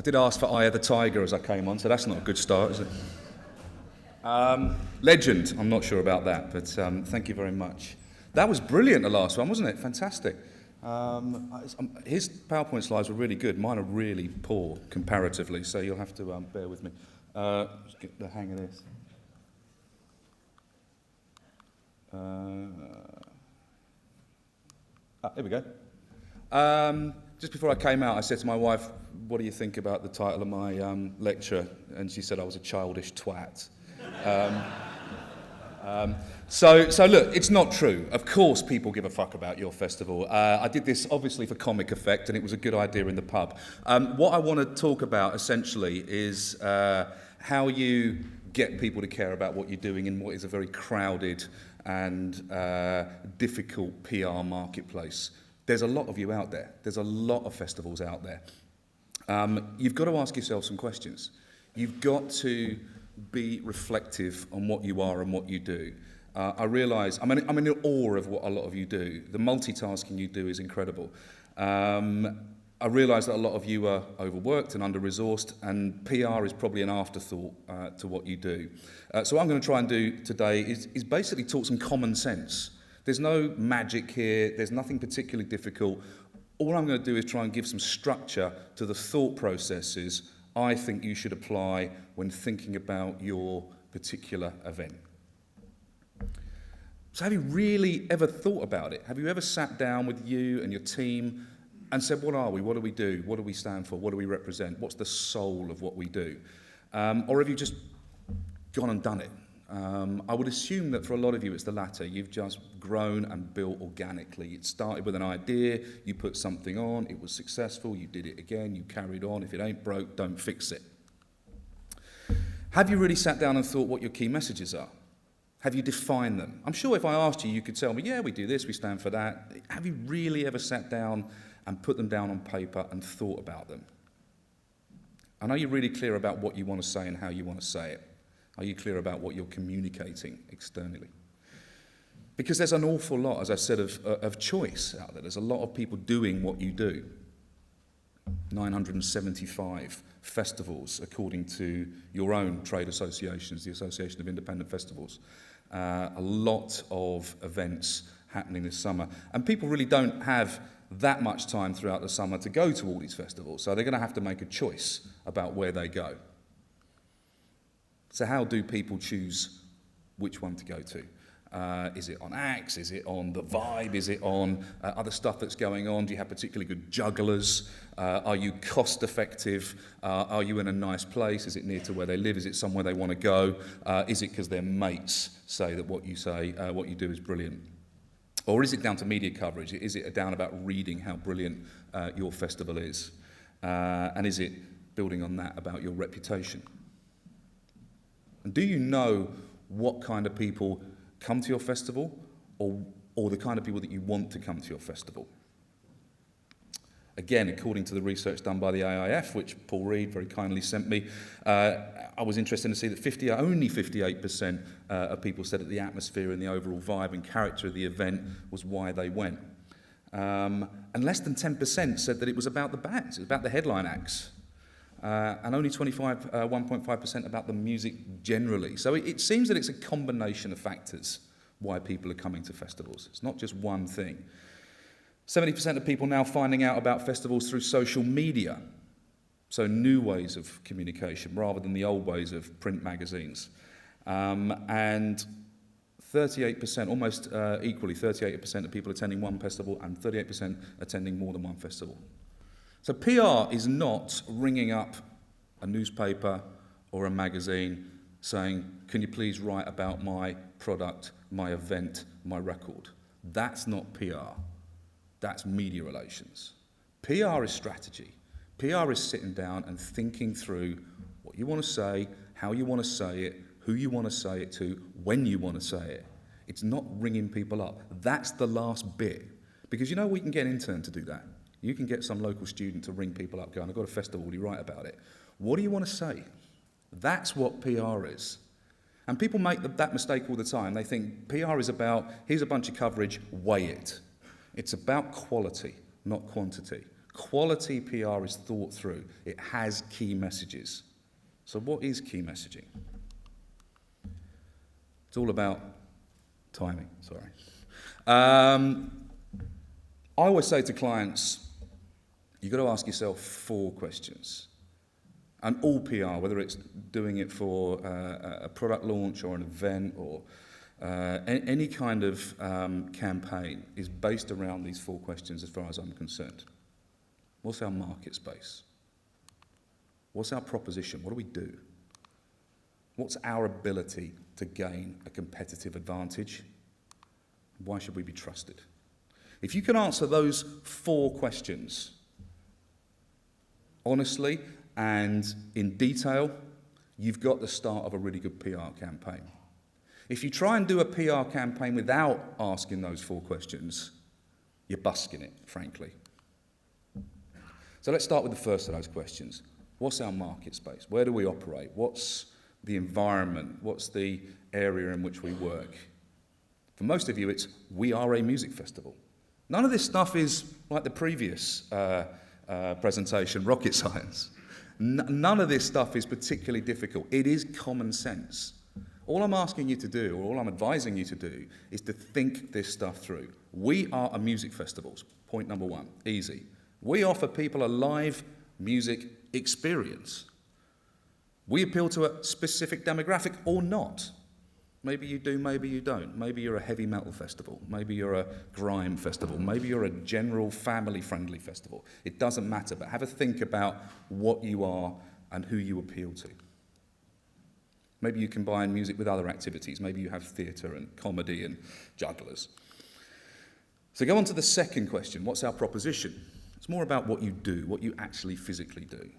I did ask for Eye of the Tiger as I came on, so that's not a good start, is it? Legend, I'm not sure about that, but thank you very much. That was brilliant, the last one, wasn't it? Fantastic. His PowerPoint slides were really good. Mine are really poor comparatively, so you'll have to bear with me. Let's get the hang of this. Here we go. Just before I came out, I said to my wife, what do you think about the title of my lecture? And she said I was a childish twat. So look, it's not true. Of course people give a fuck about your festival. I did this obviously for comic effect, and it was a good idea in the pub. What I want to talk about essentially is how you get people to care about what you're doing in what is a very crowded and difficult PR marketplace. There's a lot of you out there. There's a lot of festivals out there. You've got to ask yourself some questions. You've got to be reflective on what you are and what you do. I realise, I'm in awe of what a lot of you do. The multitasking you do is incredible. I realise that a lot of you are overworked and under-resourced, and PR is probably an afterthought to what you do. So what I'm going to try and do today is basically talk some common sense. There's no magic here. There's nothing particularly difficult. All I'm going to do is try and give some structure to the thought processes I think you should apply when thinking about your particular event. So have you really ever thought about it? Have you ever sat down with you and your team and said, what are we? What do we do? What do we stand for? What do we represent? What's the soul of what we do? Or have you just gone and done it? I would assume that for a lot of you it's the latter. You've just grown and built organically. It started with an idea, you put something on, it was successful, you did it again, you carried on. If it ain't broke, don't fix it. Have you really sat down and thought what your key messages are? Have you defined them? I'm sure if I asked you, you could tell me, yeah, we do this, we stand for that. Have you really ever sat down and put them down on paper and thought about them? And are you really clear about what you want to say and how you want to say it? Are you clear about what you're communicating externally? Because there's an awful lot, as I said, of choice out there. There's a lot of people doing what you do. 975 festivals, according to your own trade associations, the Association of Independent Festivals. A lot of events happening this summer. And people really don't have that much time throughout the summer to go to all these festivals, so they're going to have to make a choice about where they go. So how do people choose which one to go to? Is it on acts? Is it on the vibe? Is it on other stuff that's going on? Do you have particularly good jugglers? Are you cost effective? Are you in a nice place? Is it near to where they live? Is it somewhere they want to go? Is it because their mates say that what you do is brilliant? Or is it down to media coverage? Is it down about reading how brilliant your festival is? And is it building on that about your reputation? And do you know what kind of people come to your festival or the kind of people that you want to come to your festival? Again, according to the research done by the AIF, which Paul Reed very kindly sent me, I was interested to see that only 58% of people said that the atmosphere and the overall vibe and character of the event was why they went. And less than 10% said that it was about the bands, it was about the headline acts. And only 1.5% about the music generally. So it seems that it's a combination of factors why people are coming to festivals. It's not just one thing. 70% of people now finding out about festivals through social media. So new ways of communication rather than the old ways of print magazines. And 38%, almost equally, 38% of people attending one festival and 38% attending more than one festival. So PR is not ringing up a newspaper or a magazine saying, can you please write about my product, my event, my record? That's not PR. That's media relations. PR is strategy. PR is sitting down and thinking through what you want to say, how you want to say it, who you want to say it to, when you want to say it. It's not ringing people up. That's the last bit. Because you know we can get an intern to do that. You can get some local student to ring people up going, I've got a festival, will you write about it? What do you want to say? That's what PR is. And people make that mistake all the time. They think PR is about, here's a bunch of coverage, weigh it. It's about quality, not quantity. Quality PR is thought through. It has key messages. So what is key messaging? It's all about timing, sorry. I always say to clients, you've got to ask yourself 4 questions. And all PR, whether it's doing it for a product launch or an event or any kind of campaign, is based around these 4 questions as far as I'm concerned. What's our market space? What's our proposition? What do we do? What's our ability to gain a competitive advantage? Why should we be trusted? If you can answer those 4 questions honestly and in detail, you've got the start of a really good PR campaign. If you try and do a PR campaign without asking those 4 questions, you're busking it, frankly. So let's start with the first of those questions. What's our market space? Where do we operate? What's the environment? What's the area in which we work? For most of you, it's we are a music festival. None of this stuff is like the previous presentation, rocket science. None of this stuff is particularly difficult. It is common sense. All I'm asking you to do, or all I'm advising you to do, is to think this stuff through. We are a music festival. Point number 1, easy. We offer people a live music experience. We appeal to a specific demographic or not. Maybe you do, maybe you don't. Maybe you're a heavy metal festival. Maybe you're a grime festival. Maybe you're a general family-friendly festival. It doesn't matter, but have a think about what you are and who you appeal to. Maybe you combine music with other activities. Maybe you have theatre and comedy and jugglers. So go on to the second question. What's our proposition? It's more about what you do, what you actually physically do.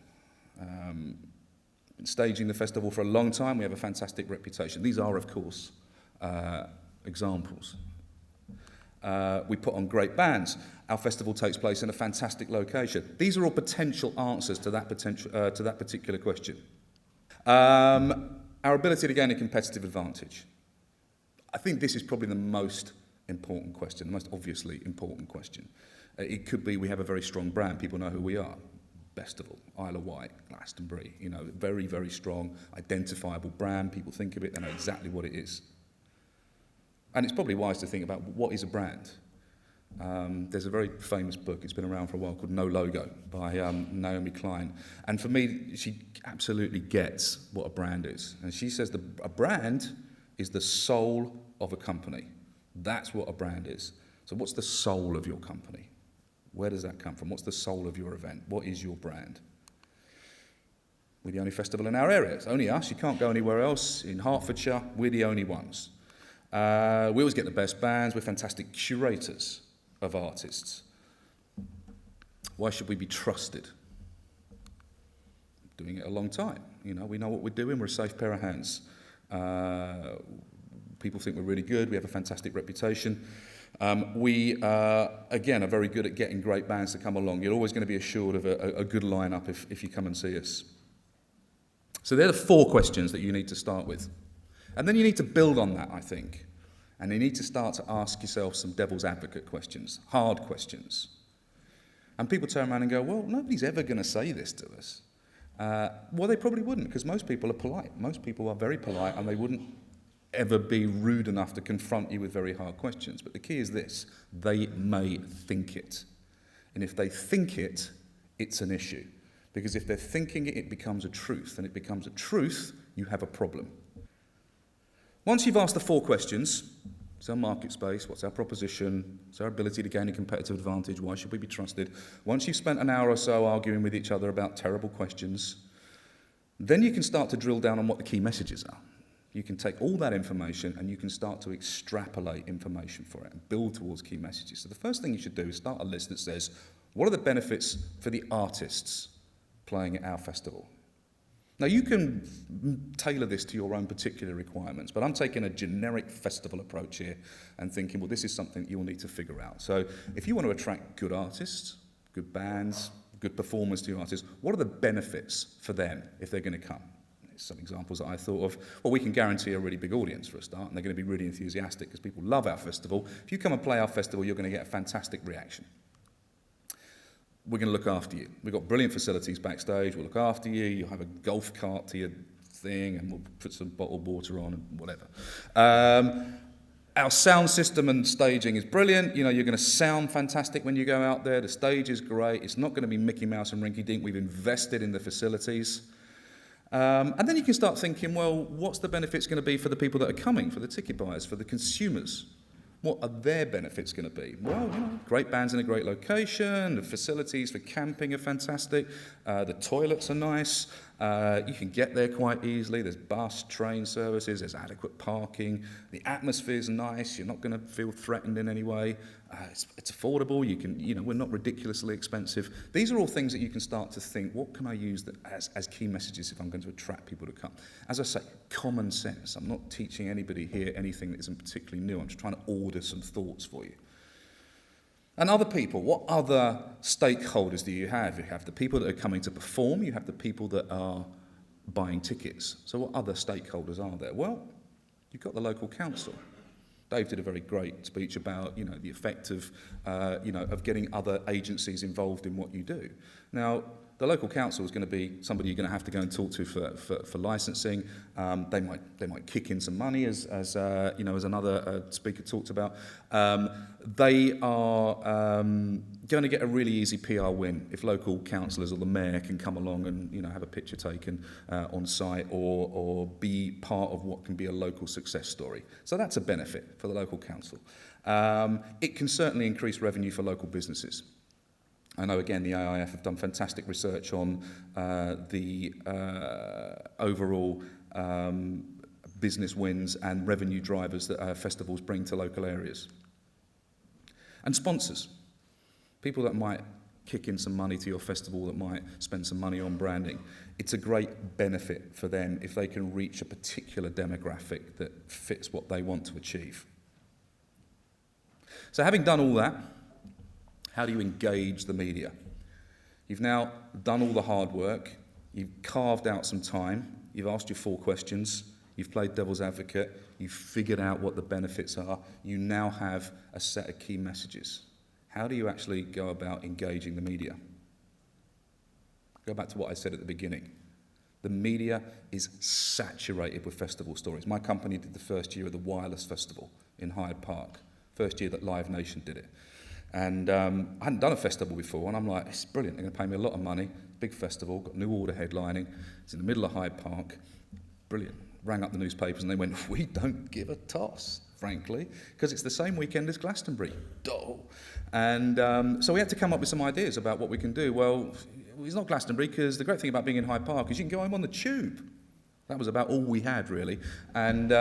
Been staging the festival for a long time. We have a fantastic reputation. These are, of course, examples. We put on great bands. Our festival takes place in a fantastic location. These are all potential answers to that particular question. Our ability to gain a competitive advantage. I think this is probably the most important question, the most obviously important question. It could be we have a very strong brand. People know who we are. Festival, Isle of Wight, Glastonbury. Very, very strong, identifiable brand. People think of it, they know exactly what it is. And it's probably wise to think about what is a brand. There's a very famous book, it's been around for a while, called No Logo by Naomi Klein. And for me, she absolutely gets what a brand is. And she says a brand is the soul of a company. That's what a brand is. So what's the soul of your company? Where does that come from? What's the soul of your event? What is your brand? We're the only festival in our area. It's only us. You can't go anywhere else. In Hertfordshire, we're the only ones. We always get the best bands. We're fantastic curators of artists. Why should we be trusted? Doing it a long time. We know what we're doing. We're a safe pair of hands. People think we're really good. We have a fantastic reputation. We, again, are very good at getting great bands to come along. You're always going to be assured of a good lineup if you come and see us. So they're the 4 questions that you need to start with. And then you need to build on that, I think. And you need to start to ask yourself some devil's advocate questions, hard questions. And people turn around and go, well, nobody's ever going to say this to us. Well, they probably wouldn't, because most people are polite. Most people are very polite, and they wouldn't ever be rude enough to confront you with very hard questions. But the key is this: they may think it. And if they think it, it's an issue. Because if they're thinking it, it becomes a truth. And it becomes a truth, you have a problem. Once you've asked the 4 questions, what's our market space, what's our proposition, what's our ability to gain a competitive advantage, why should we be trusted? Once you've spent an hour or so arguing with each other about terrible questions, then you can start to drill down on what the key messages are. You can take all that information and you can start to extrapolate information for it and build towards key messages. So the first thing you should do is start a list that says, what are the benefits for the artists playing at our festival? Now, you can tailor this to your own particular requirements, but I'm taking a generic festival approach here and thinking, well, this is something you'll need to figure out. So if you want to attract good artists, good bands, good performers to your artists, what are the benefits for them if they're going to come? Some examples that I thought of. Well, we can guarantee a really big audience for a start, and they're going to be really enthusiastic because people love our festival. If you come and play our festival, you're going to get a fantastic reaction. we're going to look after you. We've got brilliant facilities backstage. We'll look after you. You'll have a golf cart to your thing, and we'll put some bottled water on and whatever. Our sound system and staging is brilliant. You know, you're going to sound fantastic when you go out there. The stage is great. It's not going to be Mickey Mouse and Rinky Dink. We've invested in the facilities. And then you can start thinking, well, what's the benefits going to be for the people that are coming, for the ticket buyers, for the consumers? What are their benefits going to be? Well, you know, great bands in a great location, the facilities for camping are fantastic, the toilets are nice, you can get there quite easily, there's bus, train services, there's adequate parking, the atmosphere's nice, you're not going to feel threatened in any way, it's affordable, we're not ridiculously expensive. These are all things that you can start to think, what can I use as key messages if I'm going to attract people to come? As I say, common sense. I'm not teaching anybody here anything that isn't particularly new. I'm just trying to order some thoughts for you. And other people, what other stakeholders do you have? You have the people that are coming to perform, you have the people that are buying tickets. So what other stakeholders are there? Well, you've got the local council. Dave did a very great speech about, the effect of getting other agencies involved in what you do. Now, the local council is going to be somebody you're going to have to go and talk to for licensing. They might kick in some money, as another speaker talked about. They are going to get a really easy PR win if local councillors or the mayor can come along and have a picture taken on site or be part of what can be a local success story. So that's a benefit for the local council. It can certainly increase revenue for local businesses. I know, again, the AIF have done fantastic research on the overall business wins and revenue drivers that festivals bring to local areas. And sponsors, people that might kick in some money to your festival, that might spend some money on branding. It's a great benefit for them if they can reach a particular demographic that fits what they want to achieve. So having done all that, how do you engage the media? You've now done all the hard work, you've carved out some time, you've asked your 4 questions, you've played devil's advocate, you've figured out what the benefits are, you now have a set of key messages. How do you actually go about engaging the media? Go back to what I said at the beginning. The media is saturated with festival stories. My company did the first year of the Wireless Festival in Hyde Park, first year that Live Nation did it. And I hadn't done a festival before, and I'm like, it's brilliant, they're going to pay me a lot of money, big festival, got New Order headlining, it's in the middle of Hyde Park, brilliant. Rang up the newspapers and they went, we don't give a toss, frankly, because it's the same weekend as Glastonbury. Duh. And so we had to come up with some ideas about what we can do. Well, it's not Glastonbury, because the great thing about being in Hyde Park is you can go home on the tube. That was about all we had, really. And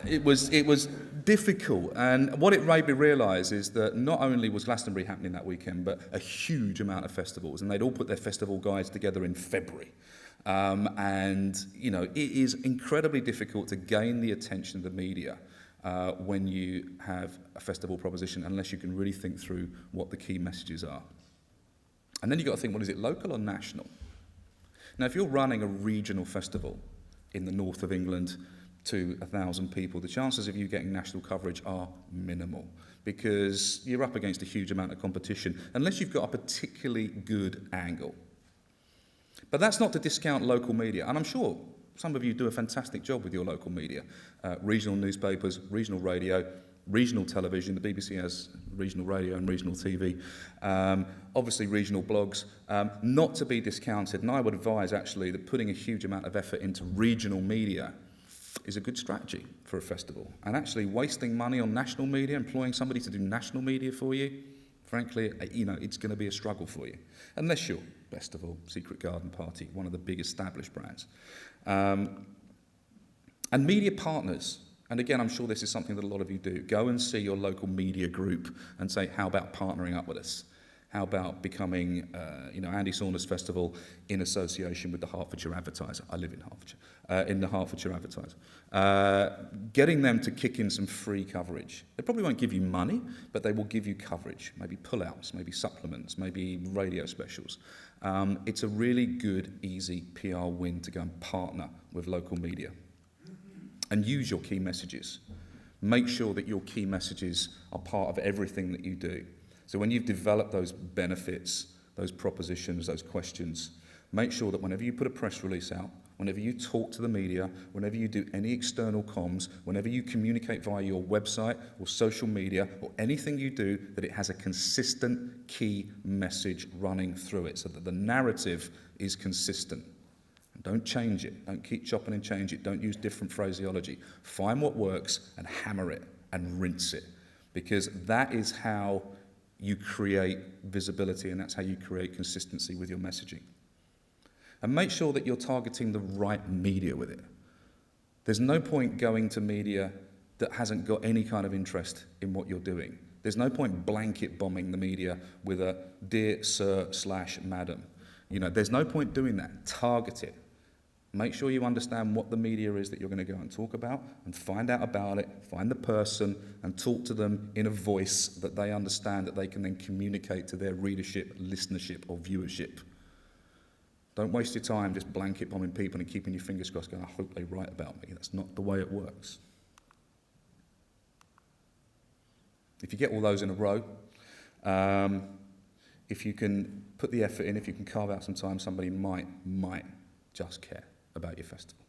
it was difficult, and what it made me realise is that not only was Glastonbury happening that weekend, but a huge amount of festivals, and they'd all put their festival guides together in February. It is incredibly difficult to gain the attention of the media when you have a festival proposition, unless you can really think through what the key messages are. And then you've got to think, well, is it local or national? Now, if you're running a regional festival in the north of England to 1,000 people, the chances of you getting national coverage are minimal, because you're up against a huge amount of competition, unless you've got a particularly good angle. But that's not to discount local media, and I'm sure some of you do a fantastic job with your local media. Regional newspapers, regional radio, regional television. The BBC has regional radio and regional TV. Obviously regional blogs, not to be discounted, and I would advise actually that putting a huge amount of effort into regional media is a good strategy for a festival. And actually wasting money on national media, employing somebody to do national media for you, frankly, it's going to be a struggle for you. Unless you're Festival, Secret Garden Party, one of the big established brands. And media partners. And again, I'm sure this is something that a lot of you do. Go and see your local media group and say, how about partnering up with us? How about becoming, Andy Saunders Festival in association with the Hertfordshire Advertiser? I live in Hertfordshire, in the Hertfordshire Advertiser. Getting them to kick in some free coverage. They probably won't give you money, but they will give you coverage. Maybe pull-outs, maybe supplements, maybe radio specials. It's a really good, easy PR win to go and partner with local media. And use your key messages. Make sure that your key messages are part of everything that you do. So when you've developed those benefits, those propositions, those questions, make sure that whenever you put a press release out, whenever you talk to the media, whenever you do any external comms, whenever you communicate via your website or social media or anything you do, that it has a consistent key message running through it so that the narrative is consistent. And don't change it. Don't keep chopping and change it. Don't use different phraseology. Find what works and hammer it and rinse it, because that is how you create visibility and that's how you create consistency with your messaging. And make sure that you're targeting the right media with it. There's no point going to media that hasn't got any kind of interest in what you're doing. There's no point blanket bombing the media with a "Dear Sir/Madam." There's no point doing that. Target it. Make sure you understand what the media is that you're going to go and talk about and find out about it, find the person and talk to them in a voice that they understand, that they can then communicate to their readership, listenership or viewership. Don't waste your time just blanket bombing people and keeping your fingers crossed going, I hope they write about me. That's not the way it works. If you get all those in a row, if you can put the effort in, if you can carve out some time, somebody might just care about your festival.